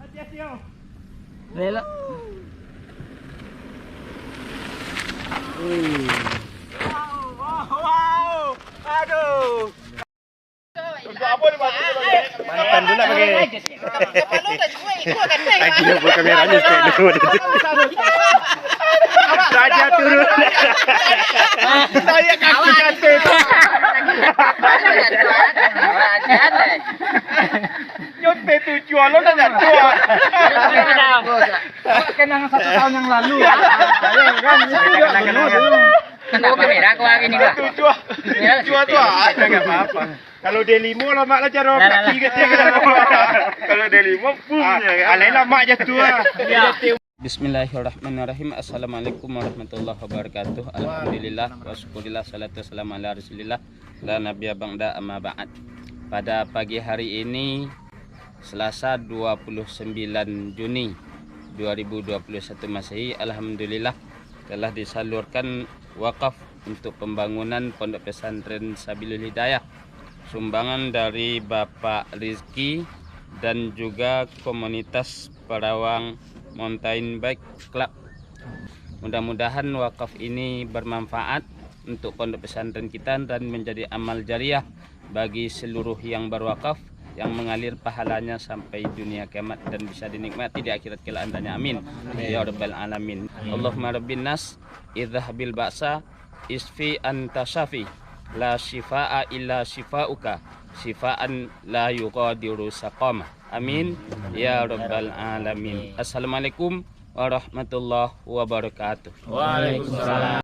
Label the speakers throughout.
Speaker 1: Hati-hati kau.
Speaker 2: Lelok.
Speaker 1: Wow. Aduh. Untuk apa ni batu tu? Mantan tu nak pakai.
Speaker 3: Kepala dah juga ikut kan saya.
Speaker 1: Lagi nak buat kameranya stay dulu. Raja turun. Saya kaki kata. Nyote tujuan lo dah tua.
Speaker 2: Kenang 1 tahun yang lalu.
Speaker 3: Kenapa merah kau hari ni kau?
Speaker 1: Tujuan tu enggak apa-apa. Kalau dia limo lama lah cara kaki ke dia. Kalau dia limo boomnya kan. Alai lama je tua.
Speaker 2: Bismillahirrahmanirrahim. Assalamualaikum warahmatullahi wabarakatuh. Alhamdulillah wa syukurillah salatu wassalamu ala Rasulillah la nabiyya ba'da amma ba'd. Pada pagi hari ini Selasa 29 Juni 2021 Masehi, alhamdulillah telah disalurkan wakaf untuk pembangunan Pondok Pesantren Sabilul Hidayah, sumbangan dari Bapak Rizki dan juga komunitas Perawang Mountain Bike Club. Mudah-mudahan wakaf ini bermanfaat untuk pondok pesantren kita dan menjadi amal jariah bagi seluruh yang berwakaf, yang mengalir pahalanya sampai dunia kiamat dan bisa dinikmati di akhirat kelak andanya. Amin. Ya rabbal alamin. Allahumma rabbin nas idzabil ba'sa isfi anta syafi la shifaa illa shifauka shifaan la yughadiru saqama. Amin ya rabbal alamin. Assalamualaikum warahmatullahi wabarakatuh.
Speaker 3: Waalaikumsalam.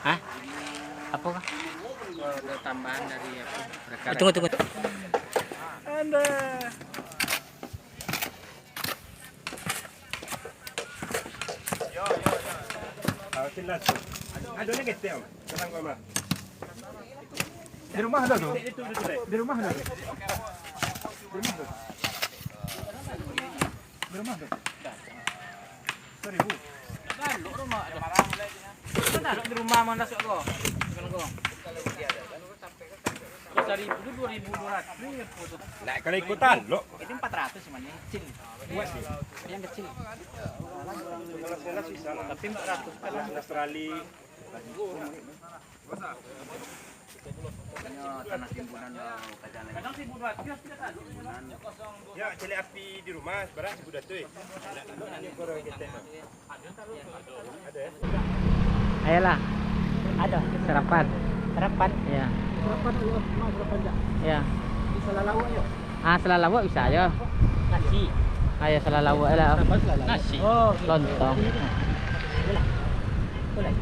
Speaker 2: Hah? Apa kah?
Speaker 3: Tambahan dari apa?
Speaker 2: Tunggu.
Speaker 1: Anda. Yo. Silas. Ada ni ketel. Tenang kau mah. Di rumah ada tu. Di rumah ada. Di rumah ada. Seribu.
Speaker 3: Lalu rumah ada. Mana di rumah mana sok kau? Kalau kau. Dari 2.200.
Speaker 1: Nak kalau ikutan, lo.
Speaker 3: Itu 400 cuma yang kecil.
Speaker 1: Buat sih.
Speaker 3: Yang kecil.
Speaker 1: Kalau sisa lah.
Speaker 3: Tapi 400
Speaker 1: Kalau Australia.
Speaker 3: tanah timbunan kajian lagi. Kadang 1.200
Speaker 1: Ya, celi api di rumah, sebarang sudah tu. Ini korang kita. Ada ya?
Speaker 2: Ayolah. Ada sarapan.
Speaker 3: Sarapan.
Speaker 2: Ya.
Speaker 3: Sarapan mau sarapan enggak?
Speaker 2: Ya.
Speaker 3: Bisa lalawak ya.
Speaker 2: Selalawak bisa aja.
Speaker 3: Nasi.
Speaker 2: Ayo selalawak lah.
Speaker 3: Nasi.
Speaker 2: Lontong.
Speaker 3: Boleh.